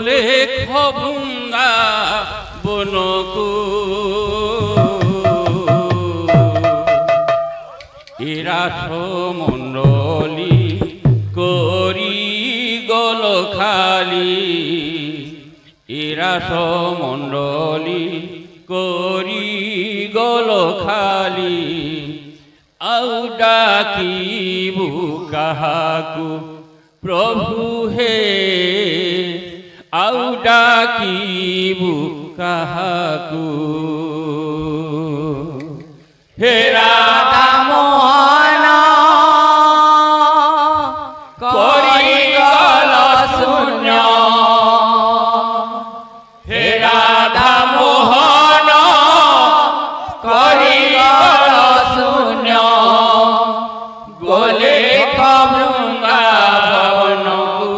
গোলে খবুঙ্গা বনকু এরা সমণ্ডলী করি গল খালি এরা সমণ্ডলী করি গল খালি আউ ডাকিবু কাহাকু প্রভু হে আউ ডাকিবু কাহাকু হে রাধা মোহন করি গল শূন্য হে রাধা মোহন করি গল শূন্য গোলে বৃন্দাবনকু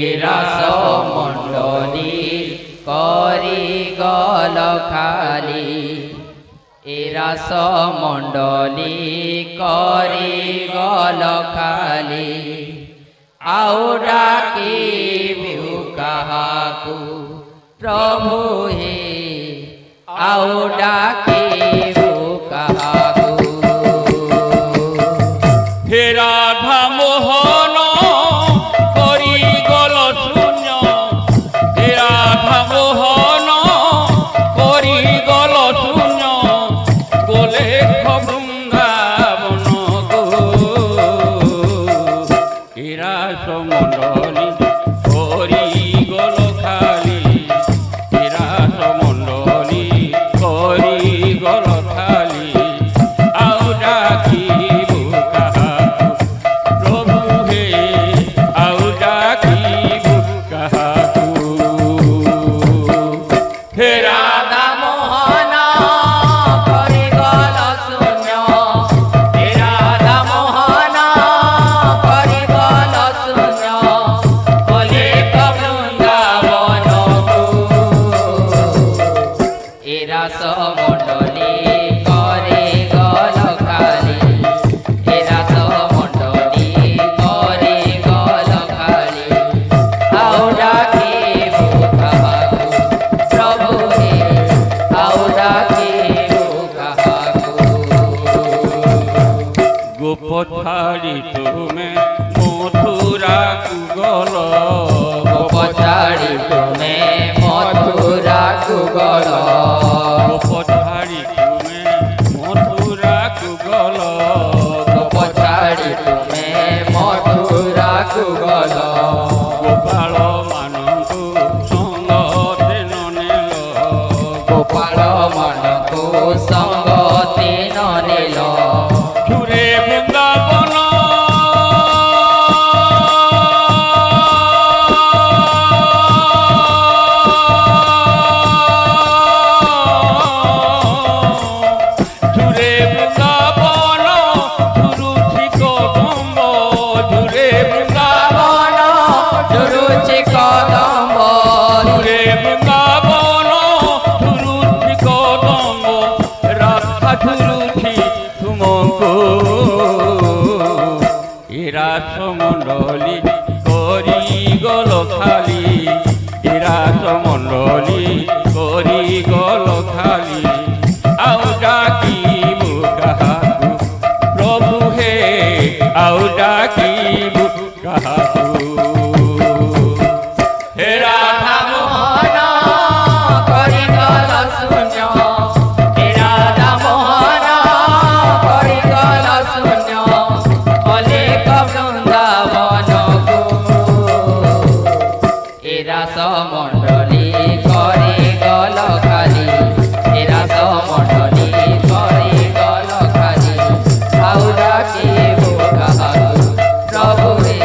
এরা সমণ্ডলী করি গল খালি এরা সমণ্ডলী করি গল খালি আউ ডাকিবু কাহাকু প্রভু হে আউ ডাকিবু কাহাকু হে রাধা মোহন করি গল শূন্য হে রাধা মোহন করি গল শূন্য গোলে বৃন্দাবন গো এরা সমণ্ডলী করি গল খালি এরা সমণ্ডলী করি গল খালি আউ ডাকিবু কাহাকু প্রভু হে আউ ডাকিবু কাহাকু হে রাধা মোহন করি গল শূন্য হে রাধা মোহন করি গল শূন্য গোলে বৃন্দাবনকু এরা সমণ্ডলী করে গল খালি এরা সমণ্ডলী করে গল খালি আউ ডাকিবু কাহাকু প্রভু হে আউ ডাকিবু কাহাকু গোপছাড়ি তুমি মথুরাকু গল গোপছাড়ি তুমি মথুরাকু গল গোপছাড়ি তুমি মথুরাকু গল গোপছাড়ি তুমি মথুরাকু গল গোপাল ମାନଙ୍କୁ ସଙ୍ଗତେ ନ ନେଲ ଗୋପାଳ ମାନଙ୍କୁ ସଙ୍ଗତି ନ ନେଲ ଝୁରେ ବୃନ୍ଦାବନ ঝুরে বৃন্দাবন ঝুরুছি কদম্ব ঝুরে বৃন্দাবন ঝুরুচি কদম্ব ঝুরে বৃন্দাবন ঝুরুছি কদম্ব রাধা ঝুরুছি তুমকু এরা সমণ্ডলী করি গল খালি এরা সমণ্ডলী করি গল খালি আউ ডাকিবু কাহাকু প্রভু হে আউ ডাকিবু কাহাকু হে রাধা মোহন করি গল শূন্য হে রাধা মোহন করি গল শূন্য অলেখ বৃন্দাবনকু এরা সমণ্ডলী করে গল খালি এরা সমণ্ডলী করে গল খালি আউ ডাকিবু কাহাকু প্রভু হে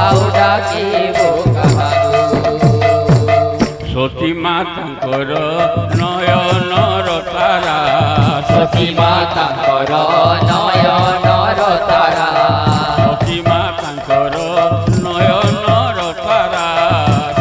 আউ ডাকিবু কাহাকু সতী মাতাଙ୍କର নয়নର ତାରା সতী মাতাଙ୍କର নয়নର ତାରା সতী মাতাଙ୍କର নয়নର ତାରା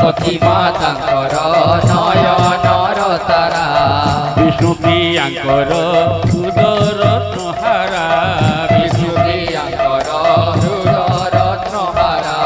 সতী মাতাଙ୍କର নয়ନର ତାରା ବିଷ୍ଣୁ ପ୍ରିୟାଙ୍କର ସୁଦରତ୍ନ ହାରା ବିଷ୍ଣୁ ପ୍ରିୟାଙ୍କର ହୃଦରତ୍ନ ହାରା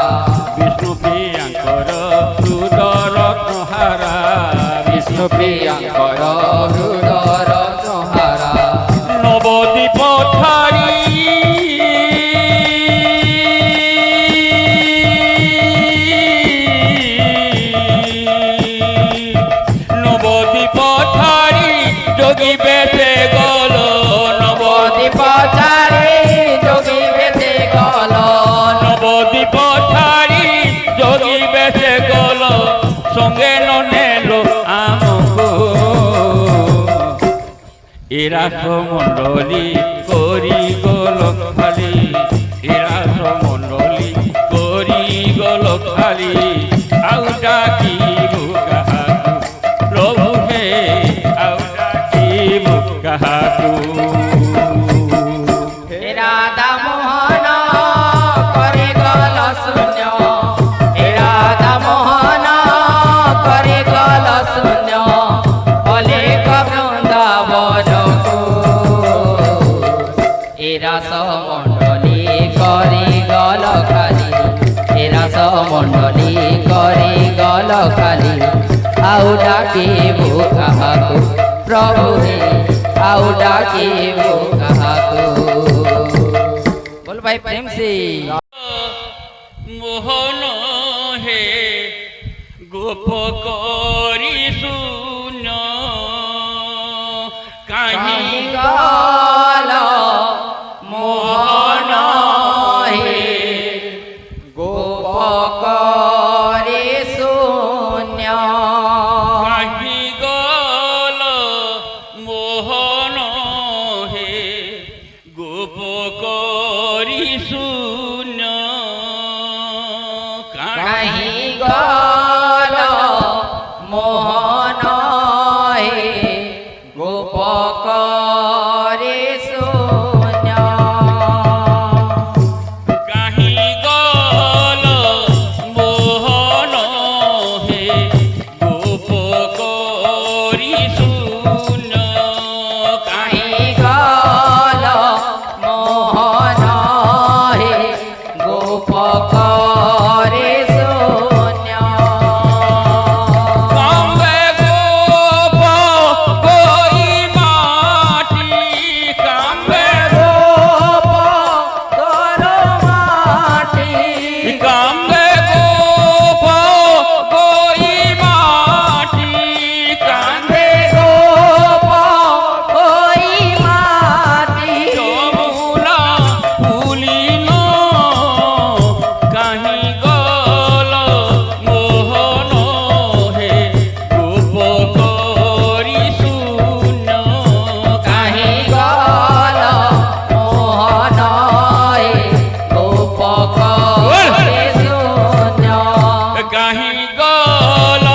এরা সমণ্ডলী করি গল খালি এরা সমণ্ডলী করি গল খালি আউ ডাকিবু কাহাকু প্রভু হে আউ ডাকিবু কাহাকু রাধা মোহন করে গল শূন্য রাধা মোহন করে গল শূন্য অলেখ বৃন্দাবনকু এরা সমণ্ডলী করে গল খালি এরা সমণ্ডলী করে গল খালি আউ ডাকিবু কাহাকু প্রভু হে আউ ডাকিবু কাহাকু बोल भाई प्रेम से মোহন হে গোপ করি শূন্য কাহি গল মোহন হে গোপ করে শূন্য কাহি গল মোহন হে গোপ করি শূন্য কাহি গল মোহন হে গোপ করে শূন্য কাহি গল মোহন হে গোপ করি শূন্য কাহি গল মোহন হে গোপ করে শূন্য কাম্বে গোপ কই মাটি কাম্বে গোপ কর মাটি কাম্বে গোপ কই মাটি কান্দে কান্দে গোপ কই মাটি যমুনা ফুলিন কাহি গল মোহন হে গোপ করি শূন্য কাহি গল মোহন হে গোপ করে শূন্য কাহি গল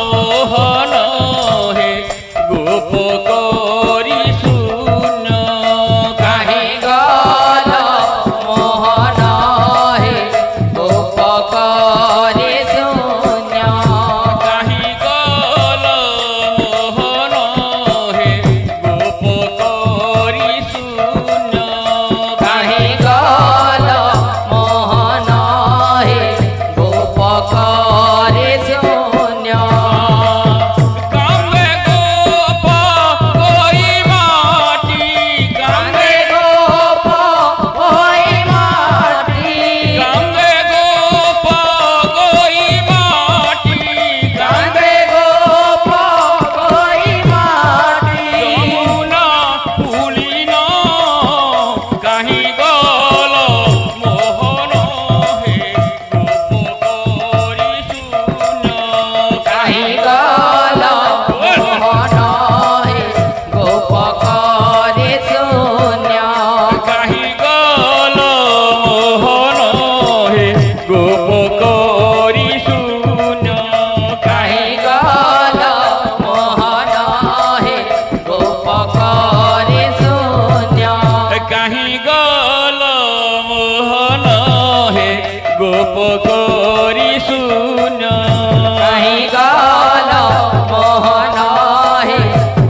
মোহন হে গোপ করি শূন্য কাহি গল মোহন হে গোপ করে শূন্য কাহি গল মোহন হে গোপ করি শূন্য কাহি গল মোহন হে গোপ করে শূন্য কামে গোপ কই মাটি কামে কান্দে গোপ কই মাটি কামে গোপ কই মাটি কান্দে গোপ কই মাটি যমুনা ফুলিন কাহি গল মোহন হে গোপ করি শূন্য কাহি গল মোহন হে গোপ করে শূন্য কাহি গল মোহন হে গোপ করি শূন্য কাহি গল মোহন হে গোপ করে শূন্য কাহি গল মোহন হে গোপ করি শূন্য কাহি গল মোহন হে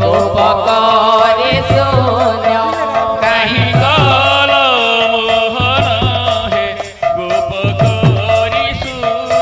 গোপ করে শূন্য কাহি গল মোহন হে গোপ করি শূন্য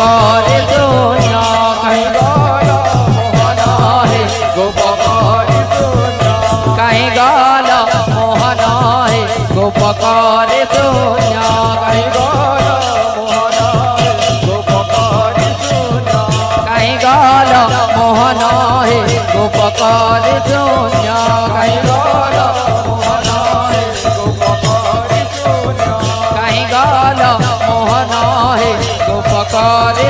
করে শূন্য কাহি গল মোহন হে গোপ করে শূন্য কাহি গল মোহন হে গোপ করে শূন্য কাহি গল মোহন হে গোপ করে শূন্য কাহি গল মোহন হে গোপ করে শূন্য কাহি গল মোহন হে গোপ করে শূন্য কাহি গল মোহন হে গোপ করে